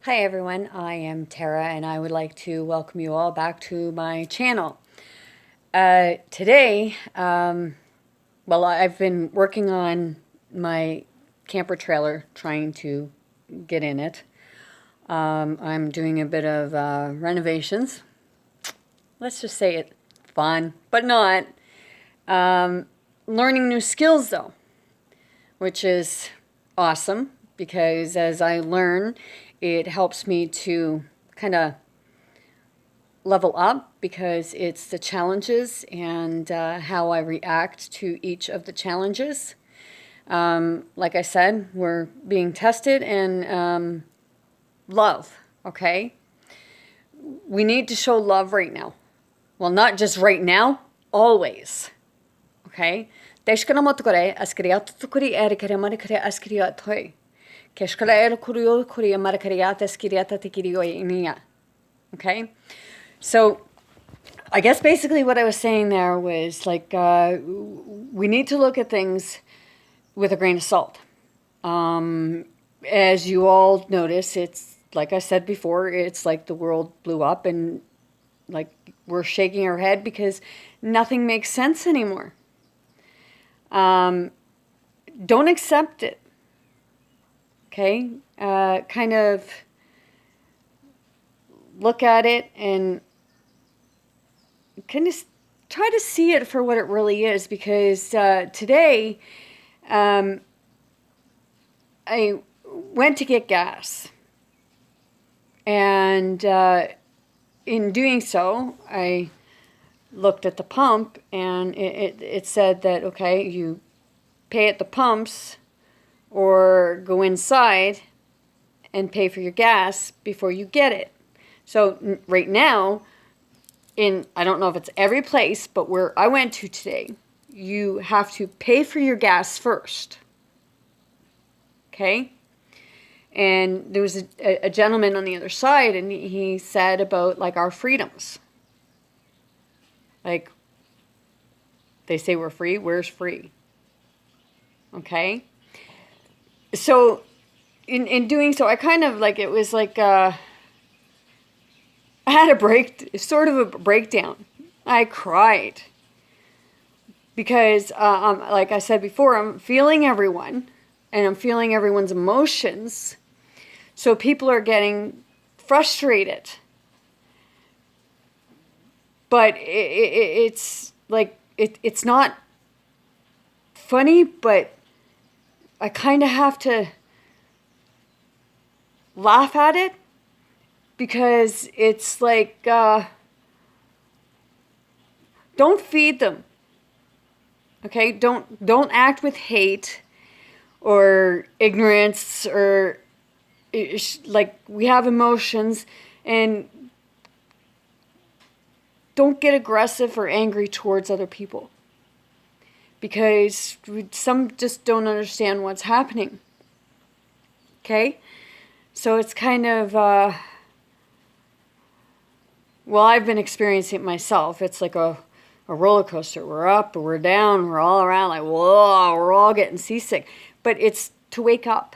Hi everyone, I am Tara and I would like to welcome you all back to my channel. Today, I've been working on my camper trailer, trying to get in it. I'm doing a bit of renovations. Let's just say it fun, but not. Learning new skills though, which is awesome because as I learn, it helps me to kind of level up because it's the challenges and how I react to each of the challenges. Like I said, we're being tested and love, okay? We need to show love right now. Well, not just right now, always, okay? Teshkana motukore askriat tukuri erikare marikare askriat toy. Keshkala el kurio kuria marikariat askriata tikirio inia. Okay? So I guess basically what I was saying there was like we need to look at things with a grain of salt. As you all notice, it's like I said before, it's like the world blew up and like we're shaking our head because nothing makes sense anymore. Don't accept it. Okay? Kind of look at it and kind of try to see it for what it really is because today I went to get gas and in doing so I looked at the pump and it said that okay, you pay at the pumps or go inside and pay for your gas before you get it. So right now I don't know if it's every place, but where I went to today, you have to pay for your gas first. Okay? And there was a gentleman on the other side, and he said about like our freedoms. Like, they say we're free, where's free? Okay? So, in doing so, I kind of like, it was like, I had sort of a breakdown. I cried. Because, like I said before, I'm feeling everyone and I'm feeling everyone's emotions. So people are getting frustrated. But it's like, it's not funny, but I kind of have to laugh at it because it's like, don't feed them. Okay, don't act with hate or ignorance or like we have emotions and don't get aggressive or angry towards other people because some just don't understand what's happening. Okay, so it's kind of well, I've been experiencing it myself. It's like a roller coaster. We're up, we're down, we're all around like, whoa, we're all getting seasick. But it's to wake up.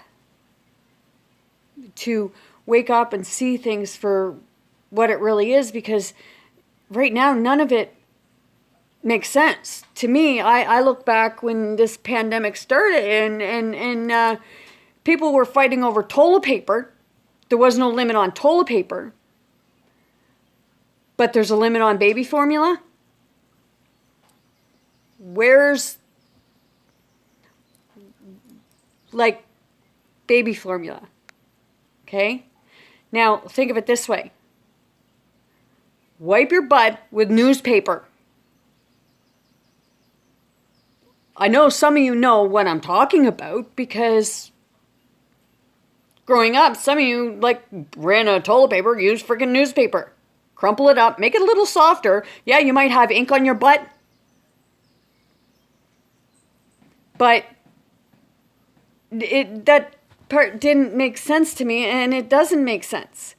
To wake up and see things for what it really is because right now none of it makes sense. To me, I look back when this pandemic started and people were fighting over toilet paper. There was no limit on toilet paper. But there's a limit on baby formula. Where's like baby formula? Okay? Now, think of it this way. Wipe your butt with newspaper. I know some of you know what I'm talking about because growing up, some of you like ran out of toilet paper, used freaking newspaper. Crumple it up, make it a little softer. Yeah, you might have ink on your butt. But that part didn't make sense to me, and it doesn't make sense.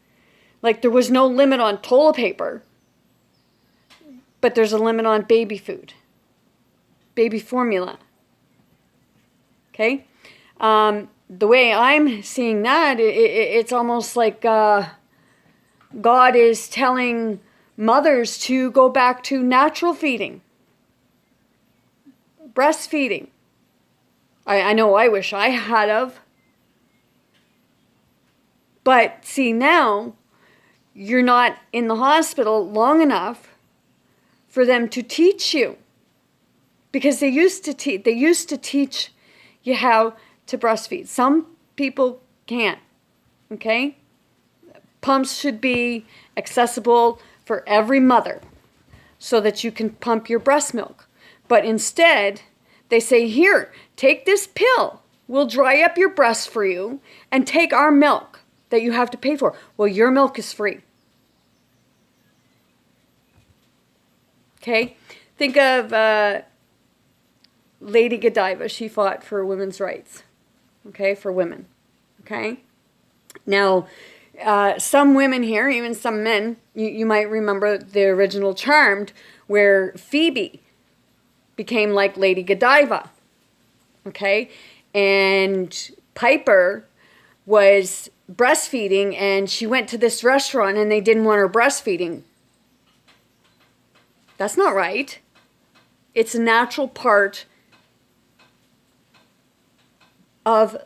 Like, there was no limit on toilet paper, but there's a limit on baby food, baby formula. Okay? the way I'm seeing that, it's almost like God is telling mothers to go back to natural feeding, breastfeeding. I know I wish I had of. But see, now you're not in the hospital long enough for them to teach you, because they used to teach you how to breastfeed. Some people can't. Okay? Pumps should be accessible for every mother so that you can pump your breast milk. But instead, they say, here, take this pill. We'll dry up your breast for you and take our milk that you have to pay for. Well, your milk is free. Okay? Think of Lady Godiva. She fought for women's rights. Okay? For women. Okay? Now, some women here, even some men, you might remember the original Charmed, where Phoebe became like Lady Godiva. Okay? And Piper was breastfeeding, and she went to this restaurant and they didn't want her breastfeeding. That's not right. It's a natural part of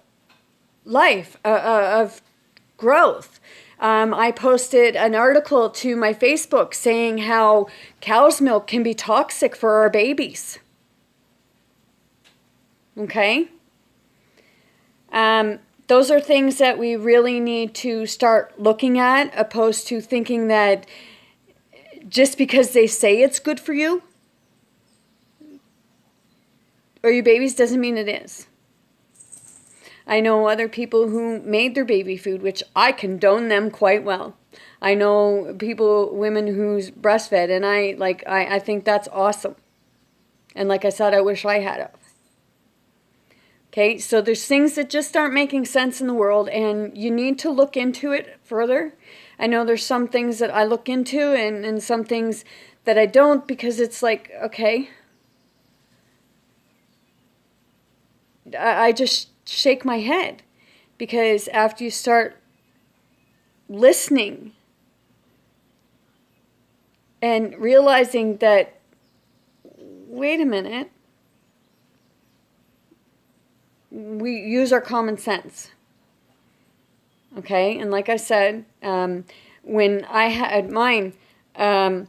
life, of growth. I posted an article to my Facebook saying how cow's milk can be toxic for our babies. Okay? Those are things that we really need to start looking at, opposed to thinking that just because they say it's good for you or your babies doesn't mean it is. I know other people who made their baby food, which I condone them quite well. I know women who's breastfed, and I think that's awesome. And like I said, I wish I had it. Okay, so there's things that just aren't making sense in the world, and you need to look into it further. I know there's some things that I look into and some things that I don't, because it's like, okay, I just shake my head, because after you start listening and realizing that, wait a minute, we use our common sense. Okay, and like I said, when I had mine, I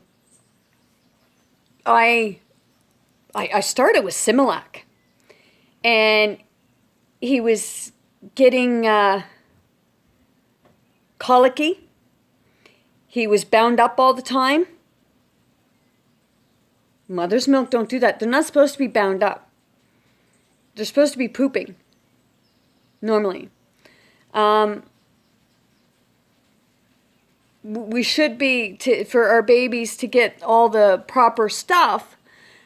started with Similac, and he was getting colicky. He was bound up all the time. Mother's milk don't do that. They're not supposed to be bound up. They're supposed to be pooping, normally. We should be, for our babies to get all the proper stuff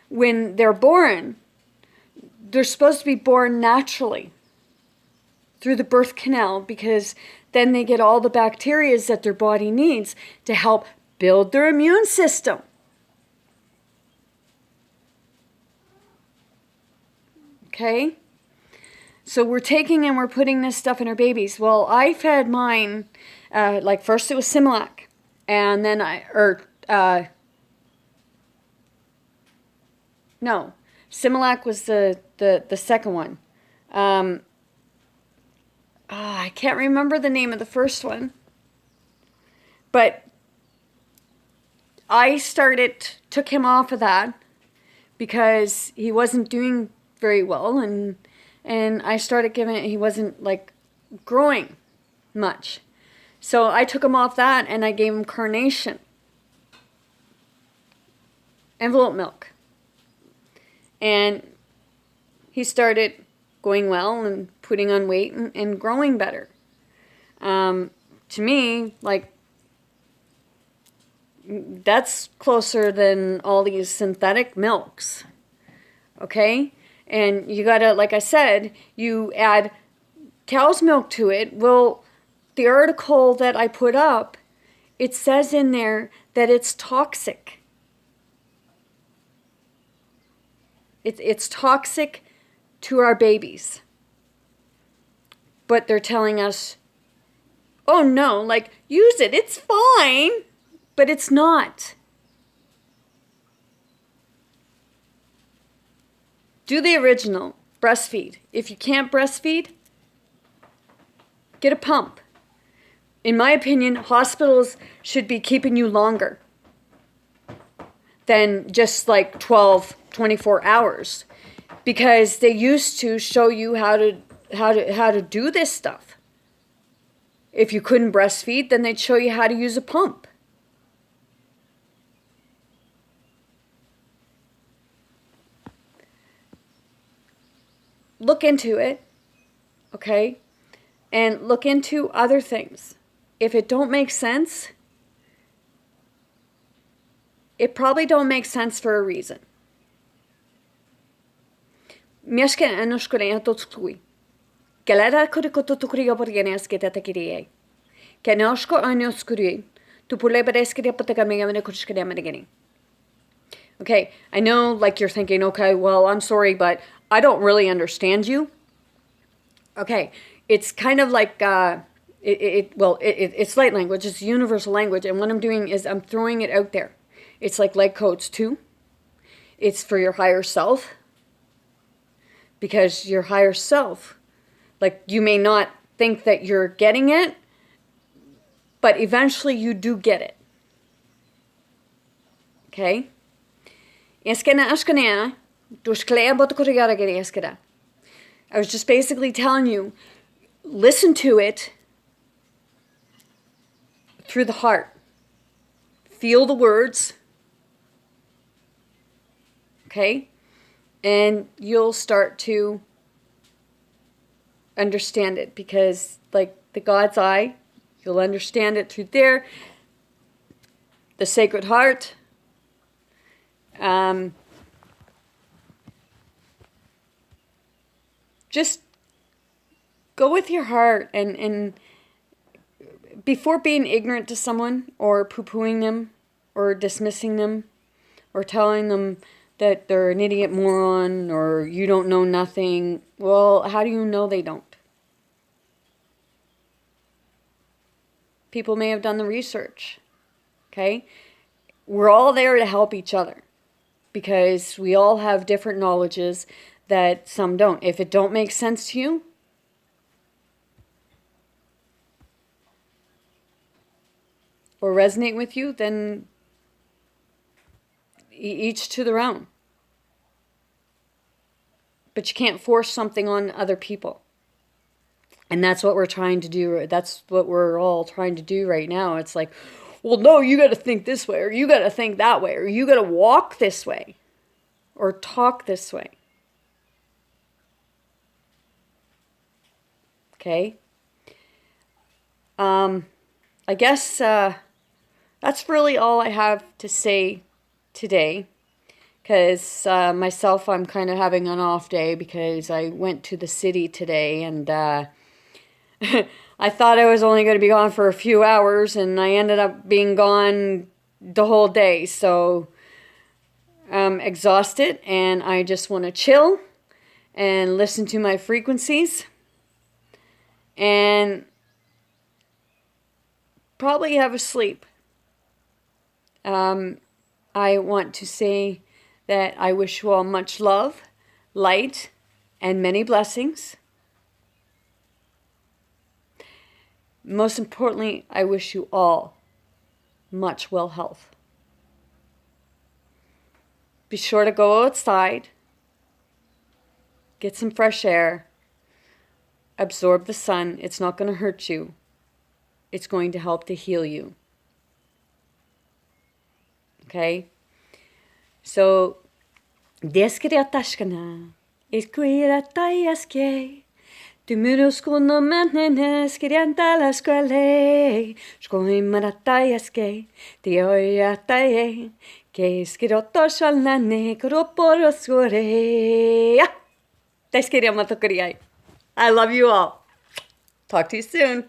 when they're born. They're supposed to be born naturally through the birth canal, because then they get all the bacteria that their body needs to help build their immune system. Okay? So we're taking and we're putting this stuff in our babies. Well, I fed mine, first it was Similac, and then Similac was the second one. I can't remember the name of the first one, but I took him off of that because he wasn't doing very well, and I started giving it, he wasn't growing much. So I took him off that, and I gave him Carnation envelope milk. And he started going well and putting on weight and growing better. To me, that's closer than all these synthetic milks. Okay? And you gotta, like I said, you add cow's milk to it. Well, the article that I put up, it says in there that it's toxic. It's toxic to our babies. but they're telling us, oh no, like, use it, it's fine, but it's not. Do the original, breastfeed. If you can't breastfeed, get a pump. In my opinion, hospitals should be keeping you longer than just like 12, 24 hours, because they used to show you how to do this stuff. If you couldn't breastfeed, then they'd show you how to use a pump. Look into it, okay? And look into other things. If it don't make sense, it probably don't make sense for a reason. Mieszka enoszkorea totkui. Galera kurikototukriga porgeneske tatakiriye. Kenoshko anoskuri. Okay, I know, like, you're thinking, okay, well, I'm sorry, but I don't really understand you. Okay, it's kind of like, it's light language, it's universal language, and what I'm doing is I'm throwing it out there. It's like leg codes too. It's for your higher self, because your higher self, like, you may not think that you're getting it, but eventually you do get it. Okay? I was just basically telling you, listen to it through the heart. Feel the words. Okay? And you'll start to understand it, because, like, the God's eye, you'll understand it through there. The Sacred Heart. Just go with your heart, and before being ignorant to someone or poo-pooing them or dismissing them or telling them that they're an idiot moron or you don't know nothing. Well, how do you know they don't? People may have done the research. Okay? We're all there to help each other, because we all have different knowledges that some don't. If it don't make sense to you, or resonate with you, then each to their own. But you can't force something on other people. And that's what we're trying to do. That's what we're all trying to do right now. It's like, well, no, you got to think this way, or you got to think that way, or you got to walk this way, or talk this way. Okay? I guess that's really all I have to say today, because myself, I'm kind of having an off day because I went to the city today, and I thought I was only going to be gone for a few hours, and I ended up being gone the whole day. So I'm exhausted, and I just want to chill and listen to my frequencies and probably have a sleep. I want to say that I wish you all much love, light, and many blessings. Most importantly, I wish you all much well health. Be sure to go outside, get some fresh air, absorb the sun. It's not going to hurt you. It's going to help to heal you. Okay? So, deskriyatashkana, iskuyiratayaske, tumuruskono manene, skiriantalaskale, skoimaratayaske, tioyataye, que skirotoshalane, koroporosore. I love you all. Talk to you soon.